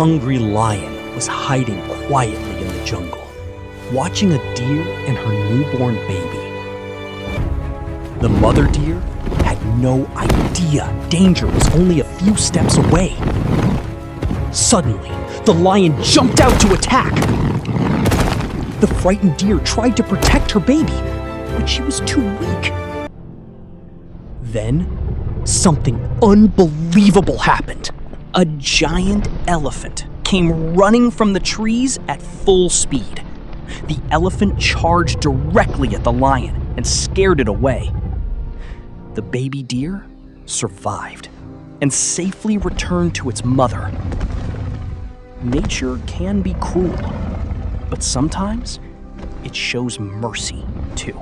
hungry lion was hiding quietly in the jungle, watching a deer and her newborn baby. The mother deer had no idea danger was only a few steps away. Suddenly, the lion jumped out to attack. The frightened deer tried to protect her baby, but she was too weak. Then, something unbelievable happened. A giant elephant came running from the trees at full speed. The elephant charged directly at the lion and scared it away. The baby deer survived and safely returned to its mother. Nature can be cruel, but sometimes it shows mercy too.